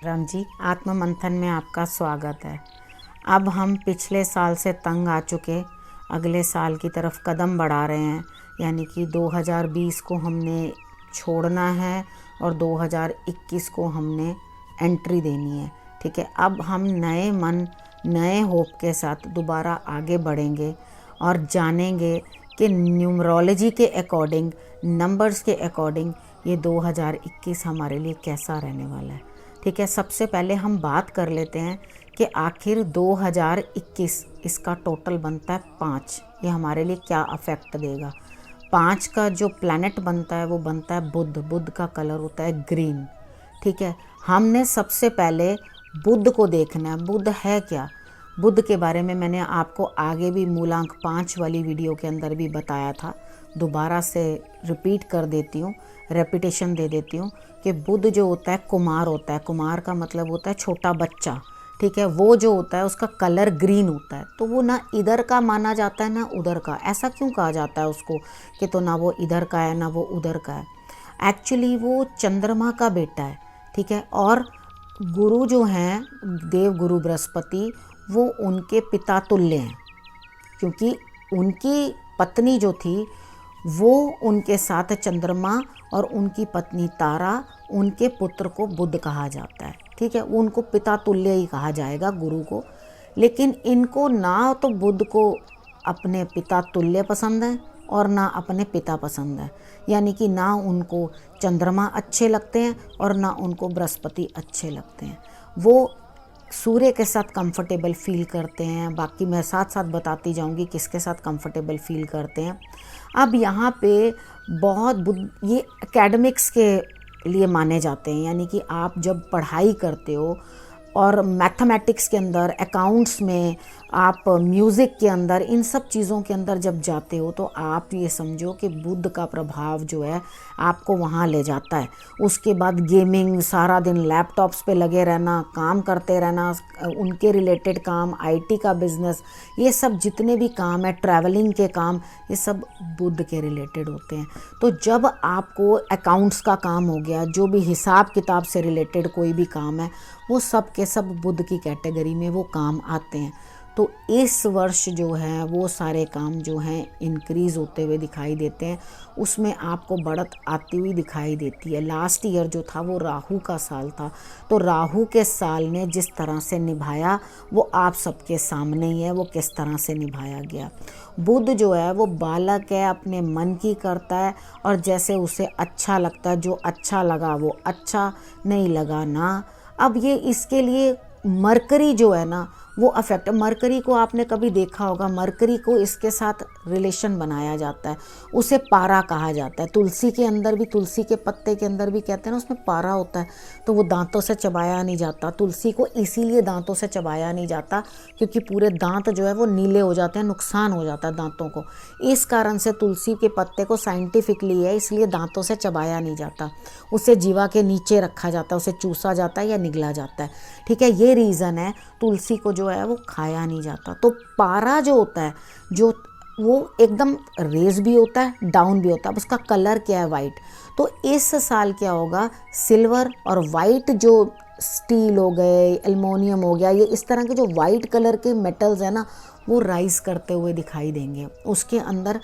राम जी, आत्म मंथन में आपका स्वागत है। अब हम पिछले साल से तंग आ चुके अगले साल की तरफ कदम बढ़ा रहे हैं, यानी कि 2020 को हमने छोड़ना है और 2021 को हमने एंट्री देनी है। ठीक है, अब हम नए मन नए होप के साथ दोबारा आगे बढ़ेंगे और जानेंगे कि न्यूमरोलॉजी के अकॉर्डिंग, नंबर्स के अकॉर्डिंग ये 2021 हमारे लिए कैसा रहने वाला है। ठीक है, सबसे पहले हम बात कर लेते हैं कि आखिर 2021 इसका टोटल बनता है 5। ये हमारे लिए क्या अफेक्ट देगा। 5 का जो प्लैनेट बनता है वो बनता है बुध। बुध का कलर होता है ग्रीन। ठीक है, हमने सबसे पहले बुध को देखना है। बुध है क्या? बुध के बारे में मैंने आपको आगे भी मूलांक 5 वाली वीडियो के अंदर भी बताया था। दोबारा से रिपीट कर देती हूँ, रेपिटेशन दे देती हूँ कि बुध जो होता है कुमार होता है। कुमार का मतलब होता है छोटा बच्चा। ठीक है, वो जो होता है उसका कलर ग्रीन होता है, तो वो ना इधर का माना जाता है ना उधर का। ऐसा क्यों कहा जाता है उसको कि तो ना वो इधर का है ना वो उधर का है। एक्चुअली वो चंद्रमा का बेटा है। ठीक है, और गुरु जो हैं देव गुरु बृहस्पति, वो उनके पिता तुल्य हैं, क्योंकि उनकी पत्नी जो थी वो उनके साथ चंद्रमा और उनकी पत्नी तारा, उनके पुत्र को बुध कहा जाता है। ठीक है, उनको पिता तुल्य ही कहा जाएगा गुरु को। लेकिन इनको ना तो बुध को अपने पिता तुल्य पसंद है और ना अपने पिता पसंद है, यानी कि ना उनको चंद्रमा अच्छे लगते हैं और ना उनको बृहस्पति अच्छे लगते हैं। वो सूर्य के साथ कंफर्टेबल फील करते हैं। बाकी मैं साथ साथ बताती जाऊंगी किसके साथ कंफर्टेबल फील करते हैं। अब यहाँ पे बहुत ये एकेडमिक्स के लिए माने जाते हैं, यानी कि आप जब पढ़ाई करते हो और मैथमेटिक्स के अंदर, अकाउंट्स में, आप म्यूज़िक के अंदर, इन सब चीज़ों के अंदर जब जाते हो तो आप ये समझो कि बुध का प्रभाव जो है आपको वहाँ ले जाता है। उसके बाद गेमिंग, सारा दिन लैपटॉप्स पे लगे रहना, काम करते रहना, उनके रिलेटेड काम, आईटी का बिज़नेस, ये सब जितने भी काम है, ट्रैवलिंग के काम, ये सब बुध के रिलेटेड होते हैं। तो जब आपको अकाउंट्स का काम हो गया, जो भी हिसाब किताब से रिलेटेड कोई भी काम है, वो सब के सब बुध की कैटेगरी में वो काम आते हैं। तो इस वर्ष जो है वो सारे काम जो हैं इंक्रीज़ होते हुए दिखाई देते हैं, उसमें आपको बढ़त आती हुई दिखाई देती है। लास्ट ईयर जो था वो राहु का साल था, तो राहु के साल ने जिस तरह से निभाया वो आप सबके सामने ही है, वो किस तरह से निभाया गया। बुध जो है वो बालक है, अपने मन की करता है और जैसे उसे अच्छा लगता है, जो अच्छा लगा वो अच्छा, नहीं लगा ना। अब ये इसके लिए मरकरी जो है ना वो अफेक्ट, मरकरी को आपने कभी देखा होगा, मरकरी को इसके साथ रिलेशन बनाया जाता है, उसे पारा कहा जाता है। तुलसी के अंदर भी, तुलसी के पत्ते के अंदर भी कहते हैं ना उसमें पारा होता है, तो वो दांतों से चबाया नहीं जाता। तुलसी को इसीलिए दांतों से चबाया नहीं जाता क्योंकि पूरे दांत जो है वो नीले हो जाते हैं, नुकसान हो जाता है दांतों को। इस कारण से तुलसी के पत्ते को साइंटिफिकली है इसलिए दांतों से चबाया नहीं जाता, उसे जीवा के नीचे रखा जाता है, उसे चूसा जाता है या निगला जाता है। ठीक है, ये रीज़न है तुलसी को जो है वो खाया नहीं जाता। तो पारा जो होता है, जो वो एकदम रेज भी होता है, डाउन भी होता है। अब उसका कलर क्या है? वाइट। तो इस साल क्या होगा, सिल्वर और वाइट, जो स्टील हो गए, एल्युमिनियम हो गया, ये इस तरह के जो वाइट कलर के मेटल्स है ना, वो राइज करते हुए दिखाई देंगे, उसके अंदर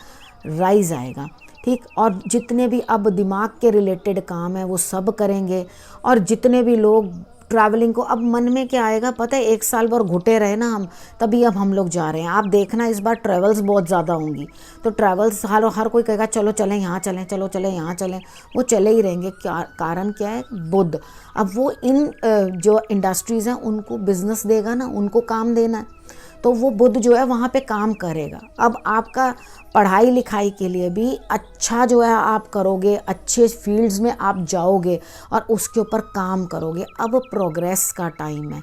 राइज आएगा। ठीक, और जितने भी अब दिमाग के रिलेटेड काम है वो सब करेंगे। और जितने भी लोग ट्रैवलिंग को, अब मन में क्या आएगा पता है, एक साल भर घुटे रहे ना हम, तभी अब हम लोग जा रहे हैं। आप देखना इस बार ट्रैवल्स बहुत ज़्यादा होंगी, तो ट्रैवल्स हर कोई कहेगा चलो चलें यहाँ चलें, चलो चलें यहाँ चलें, वो चले ही रहेंगे। क्या कारण क्या है? बुध। अब वो इन जो इंडस्ट्रीज़ हैं उनको बिजनेस देगा ना, उनको काम देना है, तो वो बुध जो है वहाँ पे काम करेगा। अब आपका पढ़ाई लिखाई के लिए भी अच्छा जो है आप करोगे, अच्छे फील्ड्स में आप जाओगे और उसके ऊपर काम करोगे। अब प्रोग्रेस का टाइम है।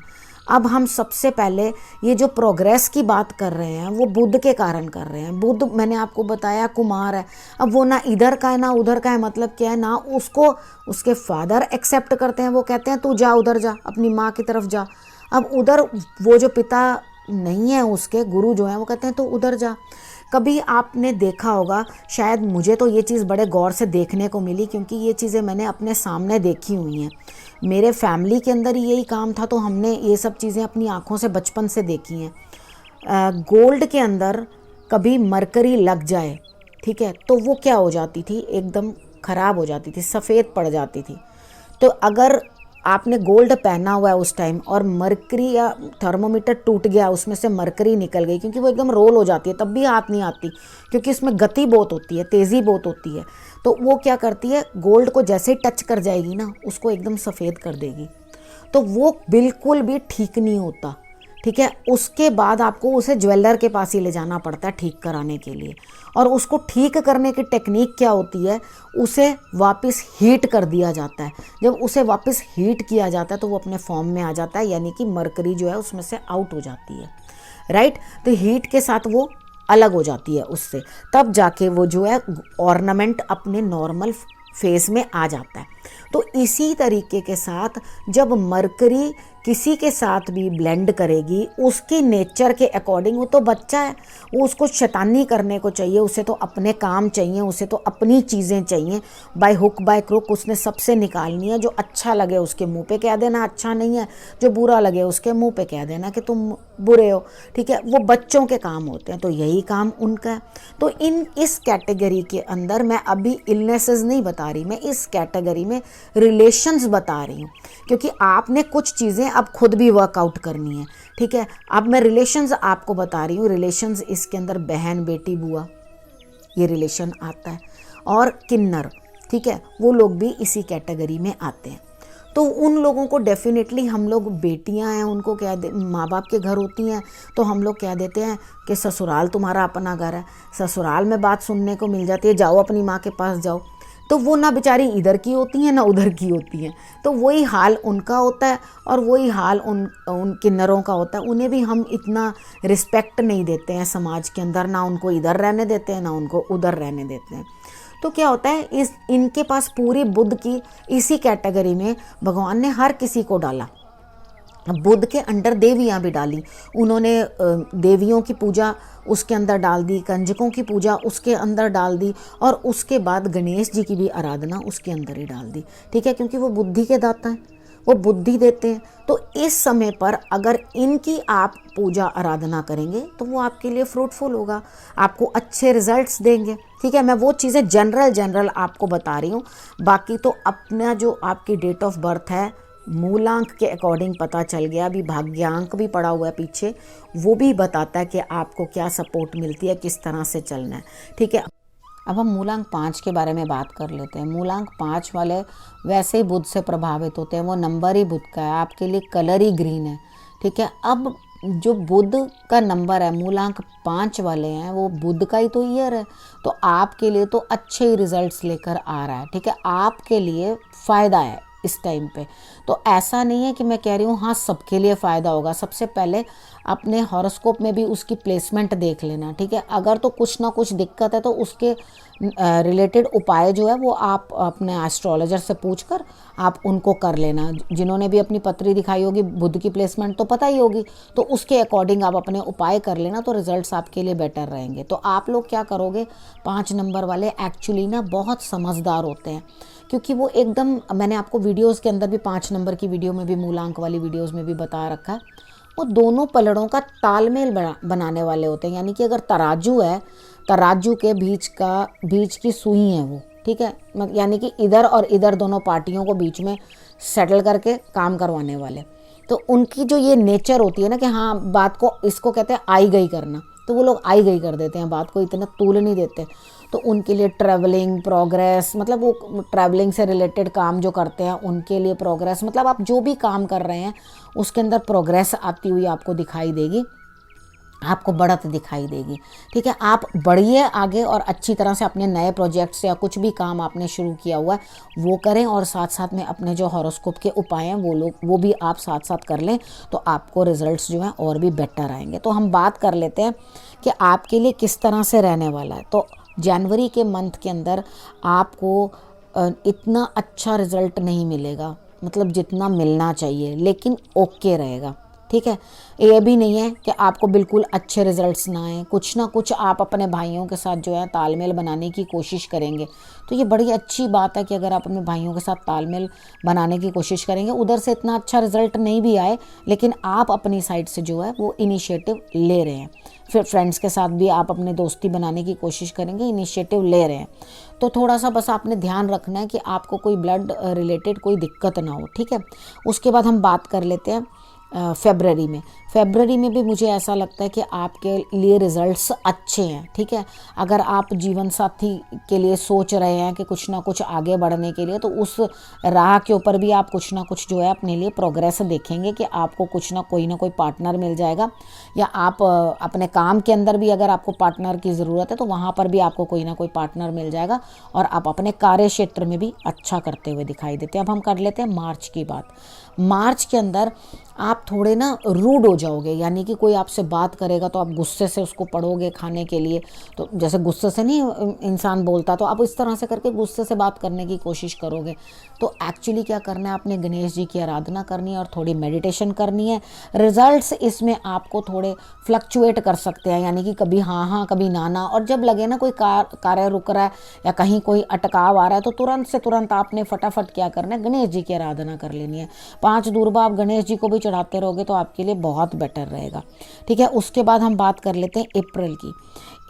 अब हम सबसे पहले ये जो प्रोग्रेस की बात कर रहे हैं वो बुध के कारण कर रहे हैं। बुध मैंने आपको बताया कुमार है, अब वो ना इधर का है ना उधर का है। मतलब क्या है ना, उसको उसके फादर एक्सेप्ट करते हैं, वो कहते हैं तू जा उधर जा, अपनी माँ की तरफ जा। अब उधर वो जो पिता नहीं है उसके, गुरु जो हैं वो कहते हैं तो उधर जा। कभी आपने देखा होगा, शायद मुझे तो ये चीज़ बड़े गौर से देखने को मिली क्योंकि ये चीज़ें मैंने अपने सामने देखी हुई हैं। मेरे फैमिली के अंदर यही काम था, तो हमने ये सब चीज़ें अपनी आँखों से बचपन से देखी हैं। गोल्ड के अंदर कभी मरकरी लग जाए, ठीक है, तो वो क्या हो जाती थी, एकदम ख़राब हो जाती थी, सफ़ेद पड़ जाती थी। तो अगर आपने गोल्ड पहना हुआ है उस टाइम और मरकरी या थर्मोमीटर टूट गया, उसमें से मरकरी निकल गई, क्योंकि वो एकदम रोल हो जाती है, तब भी हाथ नहीं आती, क्योंकि इसमें गति बहुत होती है, तेज़ी बहुत होती है। तो वो क्या करती है, गोल्ड को जैसे ही टच कर जाएगी ना, उसको एकदम सफ़ेद कर देगी। तो वो बिल्कुल भी ठीक नहीं होता, ठीक है। उसके बाद आपको उसे ज्वेलर के पास ही ले जाना पड़ता है ठीक कराने के लिए। और उसको ठीक करने की टेक्निक क्या होती है, उसे वापस हीट कर दिया जाता है। जब उसे वापस हीट किया जाता है तो वो अपने फॉर्म में आ जाता है, यानी कि मरकरी जो है उसमें से आउट हो जाती है, राइट। तो हीट के साथ वो अलग हो जाती है उससे, तब जाके वो जो है ऑर्नामेंट अपने नॉर्मल फेस में आ जाता है। तो इसी तरीके के साथ जब मरकरी किसी के साथ भी ब्लेंड करेगी, उसकी नेचर के अकॉर्डिंग, वो तो बच्चा है, वो उसको शैतानी करने को चाहिए, उसे तो अपने काम चाहिए, उसे तो अपनी चीज़ें चाहिए, बाय हुक बाय क्रुक उसने सबसे निकालनी है। जो अच्छा लगे उसके मुंह पे कह देना अच्छा नहीं है, जो बुरा लगे उसके मुंह पे कह देना कि तुम बुरे हो, ठीक है। वो बच्चों के काम होते हैं, तो यही काम उनका है। तो इस कैटेगरी के अंदर मैं अभी इलनेसेस नहीं बता रही, मैं इस कैटेगरी में रिलेशंस बता रही हूँ, क्योंकि आपने कुछ चीज़ें अब खुद भी वर्कआउट करनी है, ठीक है। अब मैं रिलेशंस आपको बता रही हूँ। रिलेशंस इसके अंदर बहन बेटी बुआ ये रिलेशन आता है, और किन्नर, ठीक है, वो लोग भी इसी कैटेगरी में आते हैं। तो उन लोगों को डेफिनेटली, हम लोग बेटियां हैं, उनको क्या माँ बाप के घर होती हैं, तो हम लोग कह देते हैं कि ससुराल तुम्हारा अपना घर है। ससुराल में बात सुनने को मिल जाती है, जाओ अपनी माँ के पास जाओ, तो वो ना बेचारी इधर की होती हैं ना उधर की होती हैं। तो वही हाल उनका होता है और वही हाल उन किन्नरों का होता है। उन्हें भी हम इतना रिस्पेक्ट नहीं देते हैं समाज के अंदर, ना उनको इधर रहने देते हैं ना उनको उधर रहने देते हैं। तो क्या होता है, इनके पास पूरी बुद्ध की इसी कैटेगरी में भगवान ने हर किसी को डाला। बुद्ध के अंडर देवियाँ भी डाली उन्होंने, देवियों की पूजा उसके अंदर डाल दी, कंजकों की पूजा उसके अंदर डाल दी, और उसके बाद गणेश जी की भी आराधना उसके अंदर ही डाल दी, ठीक है, क्योंकि वो बुद्धि के दाता हैं, वो बुद्धि देते हैं। तो इस समय पर अगर इनकी आप पूजा आराधना करेंगे तो वो आपके लिए फ्रूटफुल होगा, आपको अच्छे रिजल्ट्स देंगे, ठीक है। मैं वो चीज़ें जनरल आपको बता रही हूँ। बाकी तो अपना जो आपकी डेट ऑफ बर्थ है मूलांक के अकॉर्डिंग पता चल गया। अभी भाग्यांक भी पड़ा हुआ है पीछे, वो भी बताता है कि आपको क्या सपोर्ट मिलती है, किस तरह से चलना है, ठीक है। अब हम मूलांक 5 के बारे में बात कर लेते हैं। मूलांक 5 वाले वैसे ही बुध से प्रभावित होते हैं, वो नंबर ही बुध का है, आपके लिए कलर ही ग्रीन है, ठीक है। अब जो बुध का नंबर है, मूलांक 5 वाले हैं, वो बुध का ही तो ईयर है, तो आपके लिए तो अच्छे ही रिजल्ट्स लेकर आ रहा है, ठीक है। आपके लिए फ़ायदा है इस टाइम पे। तो ऐसा नहीं है कि मैं कह रही हूँ हाँ सबके लिए फ़ायदा होगा। सबसे पहले अपने हॉरोस्कोप में भी उसकी प्लेसमेंट देख लेना, ठीक है। अगर तो कुछ ना कुछ दिक्कत है तो उसके रिलेटेड उपाय जो है वो आप अपने एस्ट्रोलॉजर से पूछकर आप उनको कर लेना। जिन्होंने भी अपनी पत्री दिखाई होगी, बुध की प्लेसमेंट तो पता ही होगी, तो उसके अकॉर्डिंग आप अपने उपाय कर लेना, तो रिजल्ट्स आपके लिए बेटर रहेंगे। तो आप लोग क्या करोगे, 5 नंबर वाले एक्चुअली ना बहुत समझदार होते हैं, क्योंकि वो एकदम, मैंने आपको वीडियोस के अंदर भी 5 नंबर की वीडियो में भी, मूलांक वाली वीडियोस में भी बता रखा है, वो दोनों पलड़ों का तालमेल बनाने वाले होते हैं। यानी कि अगर तराजू है, तराजू के बीच की सुई है वो, ठीक है, यानी कि इधर और इधर दोनों पार्टियों को बीच में सेटल करके काम करवाने वाले। तो उनकी जो ये नेचर होती है ना कि हाँ बात को, इसको कहते हैं आई गई करना, तो वो लोग आई गई कर देते हैं, बात को इतना तूल नहीं देते। तो उनके लिए ट्रैवलिंग प्रोग्रेस, मतलब वो ट्रैवलिंग से रिलेटेड काम जो करते हैं उनके लिए प्रोग्रेस, मतलब आप जो भी काम कर रहे हैं उसके अंदर प्रोग्रेस आती हुई आपको दिखाई देगी, आपको बढ़त दिखाई देगी, ठीक है। आप बढ़िए आगे और अच्छी तरह से अपने नए प्रोजेक्ट्स या कुछ भी काम आपने शुरू किया हुआ है वो करें, और साथ साथ में अपने जो हॉरोस्कोप के उपाय हैं वो भी आप साथ साथ कर लें, तो आपको रिजल्ट्स जो हैं और भी बेटर आएंगे। तो हम बात कर लेते हैं कि आपके लिए किस तरह से रहने वाला है। तो जनवरी के मंथ के अंदर आपको इतना अच्छा रिजल्ट नहीं मिलेगा, मतलब जितना मिलना चाहिए, लेकिन ओके रहेगा, ठीक है। ये भी नहीं है कि आपको बिल्कुल अच्छे रिजल्ट्स ना आए, कुछ ना कुछ आप अपने भाइयों के साथ जो है तालमेल बनाने की कोशिश करेंगे। तो ये बड़ी अच्छी बात है कि अगर आप अपने भाइयों के साथ तालमेल बनाने की कोशिश करेंगे, उधर से इतना अच्छा रिजल्ट नहीं भी आए लेकिन आप अपनी साइड से जो है वो इनिशिएटिव ले रहे हैं। फिर फ्रेंड्स के साथ भी आप अपने दोस्ती बनाने की कोशिश करेंगे, इनिशिएटिव ले रहे हैं। तो थोड़ा सा बस आपने ध्यान रखना है कि आपको कोई ब्लड रिलेटेड कोई दिक्कत ना हो, ठीक है। उसके बाद हम बात कर लेते हैं फेबररी में भी मुझे ऐसा लगता है कि आपके लिए रिज़ल्ट्स अच्छे हैं, ठीक है। अगर आप जीवन साथी के लिए सोच रहे हैं कि कुछ ना कुछ आगे बढ़ने के लिए, तो उस राह के ऊपर भी आप कुछ ना कुछ जो है अपने लिए प्रोग्रेस देखेंगे कि आपको कुछ ना कोई पार्टनर मिल जाएगा, या आप अपने काम के अंदर भी अगर आपको पार्टनर की ज़रूरत है तो वहाँ पर भी आपको कोई ना कोई पार्टनर मिल जाएगा, और आप अपने कार्य क्षेत्र में भी अच्छा करते हुए दिखाई देते हैं। अब हम कर लेते हैं मार्च की बात। मार्च के अंदर आप थोड़े ना रूड हो जाओगे, यानी कि कोई आपसे बात करेगा तो आप गुस्से से उसको पढ़ोगे खाने के लिए। तो जैसे गुस्से से नहीं इंसान बोलता, तो आप इस तरह से करके गुस्से से बात करने की कोशिश करोगे। तो एक्चुअली क्या करना है, आपने गणेश जी की आराधना करनी है और थोड़ी मेडिटेशन करनी है। रिजल्ट्स इसमें आपको थोड़े फ्लक्चुएट कर सकते हैं, यानी कि कभी हाँ हाँ कभी ना ना, और जब लगे ना कोई कार्य रुक रहा है या कहीं कोई अटकाव आ रहा है तो तुरंत से तुरंत आपने फटाफट क्या करना है, गणेश जी की आराधना कर लेनी है। 5 दूर्बा आप गणेश जी को भी चढ़ाते रहोगे तो आपके लिए बहुत बेटर रहेगा, ठीक है। उसके बाद हम बात कर लेते हैं अप्रैल की।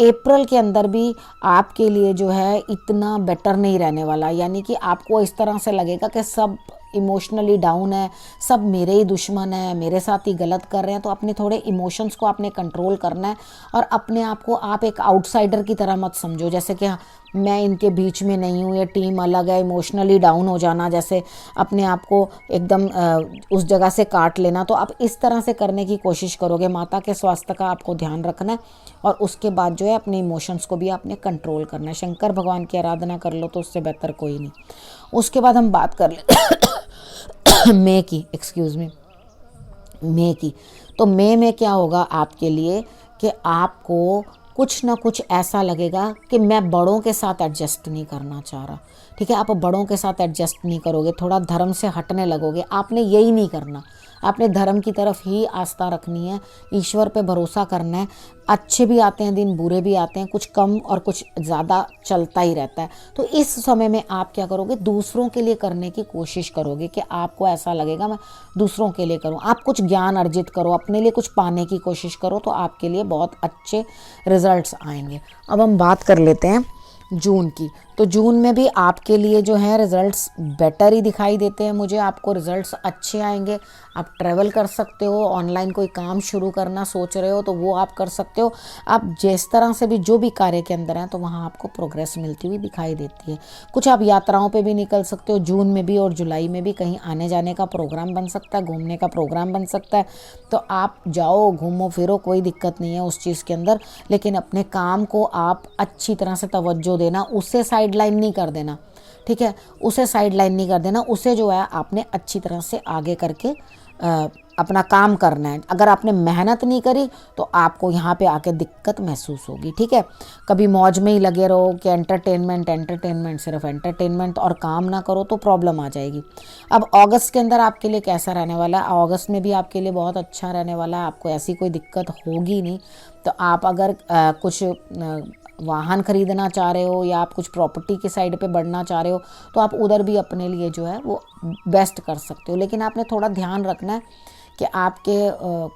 अप्रैल के अंदर भी आपके लिए जो है इतना बेटर नहीं रहने वाला, यानी कि आपको इस तरह से लगेगा कि सब इमोशनली डाउन है, सब मेरे ही दुश्मन है, मेरे साथ ही गलत कर रहे हैं। तो अपने थोड़े इमोशंस को आपने कंट्रोल करना है, और अपने आप को आप एक आउटसाइडर की तरह मत समझो, जैसे कि मैं इनके बीच में नहीं हूँ, ये टीम अलग है। इमोशनली डाउन हो जाना, जैसे अपने आप को एकदम उस जगह से काट लेना, तो आप इस तरह से करने की कोशिश करोगे। माता के स्वास्थ्य का आपको ध्यान रखना है, और उसके बाद जो है अपने इमोशंस को भी आपने कंट्रोल करना है। शंकर भगवान की आराधना कर लो तो उससे बेहतर कोई नहीं। उसके बाद हम बात कर ले मई की, मई की। तो मई में क्या होगा आपके लिए कि आपको कुछ ना कुछ ऐसा लगेगा कि मैं बड़ों के साथ एडजस्ट नहीं करना चाह रहा, ठीक है। आप बड़ों के साथ एडजस्ट नहीं करोगे, थोड़ा धर्म से हटने लगोगे। आपने यही नहीं करना, आपने धर्म की तरफ ही आस्था रखनी है, ईश्वर पे भरोसा करना है। अच्छे भी आते हैं दिन, बुरे भी आते हैं, कुछ कम और कुछ ज़्यादा चलता ही रहता है। तो इस समय में आप क्या करोगे, दूसरों के लिए करने की कोशिश करोगे कि आपको ऐसा लगेगा मैं दूसरों के लिए करूं। आप कुछ ज्ञान अर्जित करो, अपने लिए कुछ पाने की कोशिश करो, तो आपके लिए बहुत अच्छे रिजल्ट्स आएंगे। अब हम बात कर लेते हैं जून की। तो जून में भी आपके लिए जो है रिज़ल्ट्स बेटर ही दिखाई देते हैं मुझे। आपको रिज़ल्ट्स अच्छे आएंगे। आप ट्रैवल कर सकते हो, ऑनलाइन कोई काम शुरू करना सोच रहे हो तो वो आप कर सकते हो। आप जिस तरह से भी जो भी कार्य के अंदर हैं तो वहाँ आपको प्रोग्रेस मिलती हुई दिखाई देती है। कुछ आप यात्राओं पे भी निकल सकते हो जून में भी, और जुलाई में भी कहीं आने जाने का प्रोग्राम बन सकता है, घूमने का प्रोग्राम बन सकता है। तो आप जाओ, घूमो फिरो, कोई दिक्कत नहीं है उस चीज़ के अंदर। लेकिन अपने काम को आप अच्छी तरह से तवज्जो देना, उससे साइड लाइन नहीं कर देना, ठीक है। उसे साइड लाइन नहीं कर देना, उसे जो है आपने अच्छी तरह से आगे करके अपना काम करना है। अगर आपने मेहनत नहीं करी तो आपको यहाँ पे आके दिक्कत महसूस होगी, ठीक है। कभी मौज में ही लगे रहो कि एंटरटेनमेंट, सिर्फ एंटरटेनमेंट और काम ना करो तो प्रॉब्लम आ जाएगी। अब अगस्त के अंदर आपके लिए कैसा रहने वाला है? अगस्त में भी आपके लिए बहुत अच्छा रहने वाला है, आपको ऐसी कोई दिक्कत होगी नहीं। तो आप अगर कुछ वाहन खरीदना चाह रहे हो या आप कुछ प्रॉपर्टी की साइड पे बढ़ना चाह रहे हो तो आप उधर भी अपने लिए जो है वो बेस्ट कर सकते हो। लेकिन आपने थोड़ा ध्यान रखना है कि आपके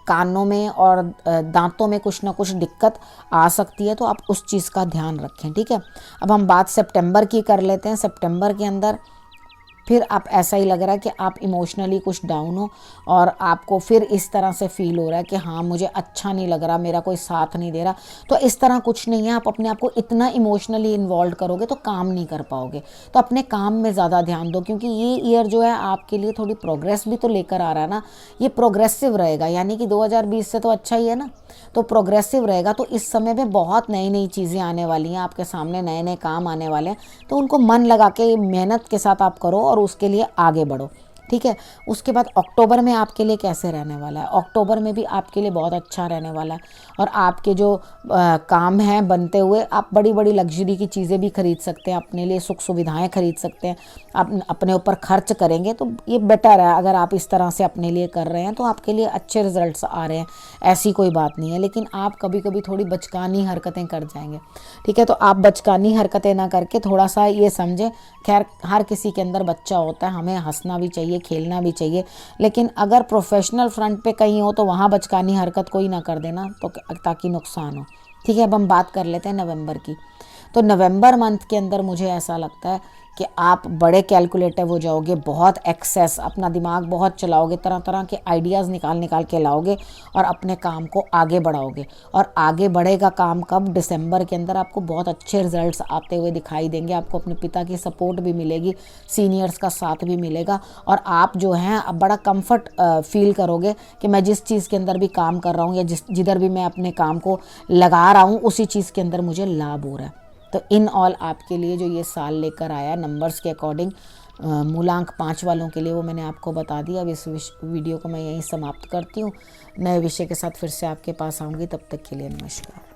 कानों में और दांतों में कुछ ना कुछ दिक्कत आ सकती है, तो आप उस चीज़ का ध्यान रखें, ठीक है। अब हम बात सितंबर की कर लेते हैं। सितंबर के अंदर फिर आप ऐसा ही लग रहा है कि आप इमोशनली कुछ डाउन हो और आपको फिर इस तरह से फील हो रहा है कि हाँ मुझे अच्छा नहीं लग रहा, मेरा कोई साथ नहीं दे रहा। तो इस तरह कुछ नहीं है, आप अपने आप को इतना इमोशनली इन्वॉल्व करोगे तो काम नहीं कर पाओगे। तो अपने काम में ज़्यादा ध्यान दो, क्योंकि ये ईयर जो है आपके लिए थोड़ी प्रोग्रेस भी तो लेकर आ रहा है ना। ये प्रोग्रेसिव रहेगा, यानी कि 2020 से तो अच्छा ही है ना, तो प्रोग्रेसिव रहेगा। तो इस समय में बहुत नई नई चीज़ें आने वाली हैं आपके सामने, नए नए काम आने वाले हैं। तो उनको मन लगा के मेहनत के साथ आप करो और उसके लिए आगे बढ़ो, ठीक है। उसके बाद अक्टूबर में आपके लिए कैसे रहने वाला है? अक्टूबर में भी आपके लिए बहुत अच्छा रहने वाला है और आपके जो काम हैं बनते हुए, आप बड़ी बड़ी लग्जरी की चीज़ें भी खरीद सकते हैं, अपने लिए सुख सुविधाएं खरीद सकते हैं। आप अपने ऊपर खर्च करेंगे तो ये बेटर है। अगर आप इस तरह से अपने लिए कर रहे हैं तो आपके लिए अच्छे रिजल्ट्स आ रहे हैं, ऐसी कोई बात नहीं है। लेकिन आप कभी कभी थोड़ी बचकानी हरकतें कर जाएंगे, ठीक है। तो आप बचकानी हरकतें ना करके थोड़ा सा ये समझें, खैर हर किसी के अंदर बच्चा होता है, हमें हंसना भी चाहिए, खेलना भी चाहिए, लेकिन अगर प्रोफेशनल फ्रंट पे कहीं हो तो वहाँ बचकानी हरकत कोई ना कर देना, तो ताकि नुकसान हो, ठीक है। अब हम बात कर लेते हैं नवंबर की। तो नवंबर मंथ के अंदर मुझे ऐसा लगता है कि आप बड़े कैलकुलेटिव हो जाओगे, बहुत एक्सेस, अपना दिमाग बहुत चलाओगे, तरह तरह के आइडियाज़ निकाल निकाल के लाओगे और अपने काम को आगे बढ़ाओगे। और आगे बढ़ेगा काम कब? दिसंबर के अंदर आपको बहुत अच्छे रिजल्ट्स आते हुए दिखाई देंगे। आपको अपने पिता की सपोर्ट भी मिलेगी, सीनियर्स का साथ भी मिलेगा और आप जो हैं अब बड़ा कंफर्ट फील करोगे कि मैं जिस चीज़ के अंदर भी काम कर रहा हूँ या जिधर भी मैं अपने काम को लगा रहा हूँ उसी चीज़ के अंदर मुझे लाभ हो रहा है। तो इन ऑल आपके लिए जो ये साल लेकर आया नंबर्स के अकॉर्डिंग, मूलांक 5 वालों के लिए वो मैंने आपको बता दिया। अब इस वीडियो को मैं यहीं समाप्त करती हूँ। नए विषय के साथ फिर से आपके पास आऊँगी, तब तक के लिए नमस्कार।